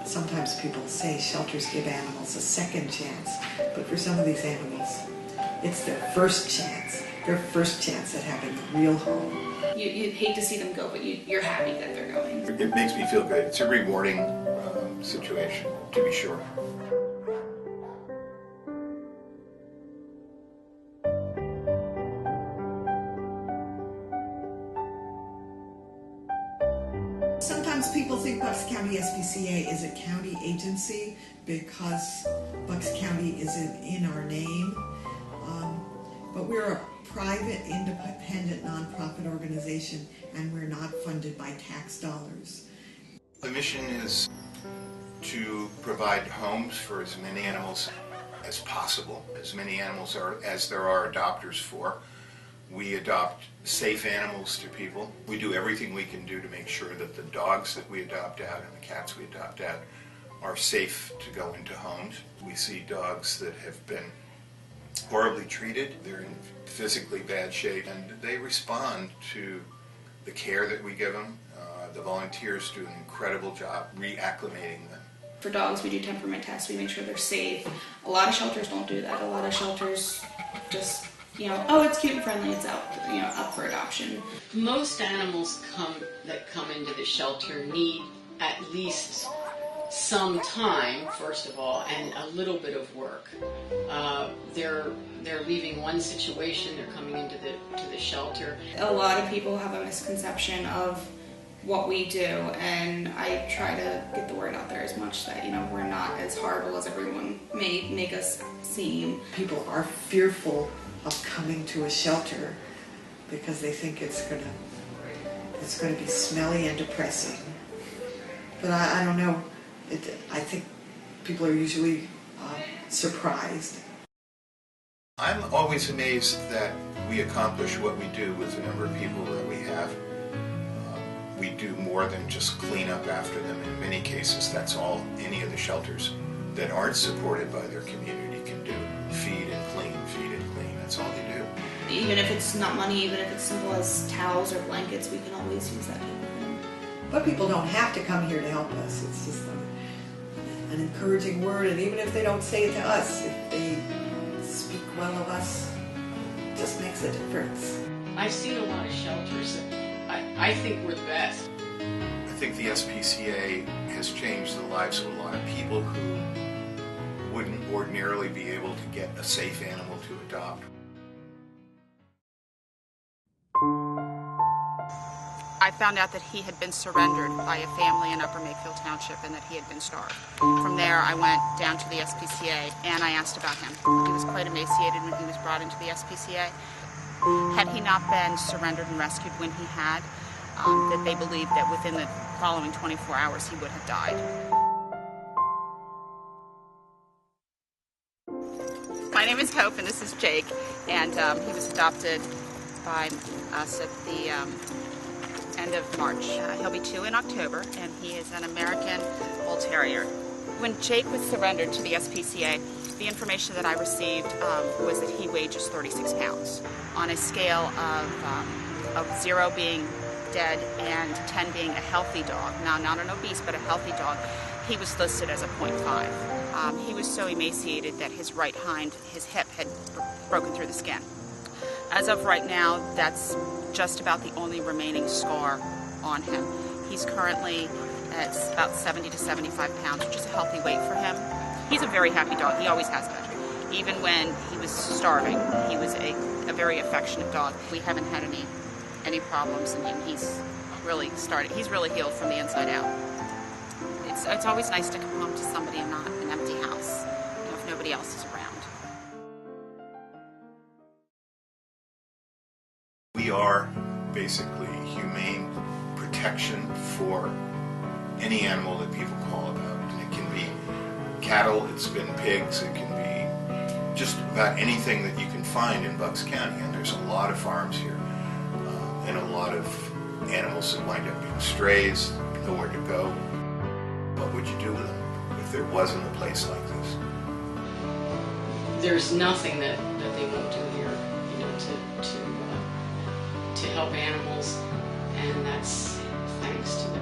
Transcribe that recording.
Sometimes people say shelters give animals a second chance, but for some of these animals, it's their first chance at having a real home. You'd hate to see them go, but you're happy that they're going. It makes me feel good. It's a rewarding situation, to be sure. Sometimes people think Bucks County SPCA is a county agency because Bucks County isn't in our name, but we're a private, independent, nonprofit organization, and we're not funded by tax dollars. The mission is to provide homes for as many animals as possible, as many animals as there are adopters for. We adopt safe animals to people. We do everything we can do to make sure that the dogs that we adopt out and the cats we adopt out are safe to go into homes. We see dogs that have been horribly treated. They're in physically bad shape, and they respond to the care that we give them. The volunteers do an incredible job reacclimating them. For dogs, we do temperament tests. We make sure they're safe. A lot of shelters don't do that. A lot of shelters just, oh, it's cute and friendly, it's out, up for adoption. Most animals that come into the shelter need at least some time, first of all, and a little bit of work. They're leaving one situation, they're coming into the shelter. A lot of people have a misconception of what we do, and I try to get the word out there as much that, we're not as horrible as everyone may make us seem. People are fearful of coming to a shelter because they think it's going to be smelly and depressing. But I don't know. I think people are usually surprised. I'm always amazed that we accomplish what we do with the number of people that we have. We do more than just clean up after them. In many cases, that's all any of the shelters that aren't supported by their community can do. Feed and clean, feed and clean. That's all they do. Even if it's not money, even if it's simple as towels or blankets, we can always use that type of thing. But people don't have to come here to help us. It's just an encouraging word, and even if they don't say it to us, if they speak well of us, it just makes a difference. I've seen a lot of shelters. I think we're the best. I think the SPCA has changed the lives of a lot of people who wouldn't ordinarily be able to get a safe animal to adopt. I found out that he had been surrendered by a family in Upper Makefield Township and that he had been starved. From there, I went down to the SPCA and I asked about him. He was quite emaciated when he was brought into the SPCA. Had he not been surrendered and rescued when he had, that they believed that within the following 24 hours he would have died. My name is Hope and this is Jake, and he was adopted by us at the end of March. He'll be 2 in October, and he is an American Bull Terrier. When Jake was surrendered to the SPCA, the information that I received was that he weighed just 36 pounds. On a scale of 0 being dead and 10 being a healthy dog, now not an obese but a healthy dog, he was listed as a 0.5. He was so emaciated that his right hind, his hip, had broken through the skin. As of right now, that's just about the only remaining scar on him. He's currently at about 70 to 75 pounds, which is a healthy weight for him. He's a very happy dog. He always has been. Even when he was starving, he was a very affectionate dog. We haven't had any problems in him. He's really healed from the inside out. It's always nice to come home to somebody and not an empty house, if nobody else is around. We are basically humane protection for any animal that people call about. And it can be cattle, it's been pigs, it can be just about anything that you can find in Bucks County. And there's a lot of farms here and a lot of animals that wind up being strays, nowhere to go. What would you do with them if there wasn't a place like this? There's nothing that they won't do here, to help animals, and that's thanks to the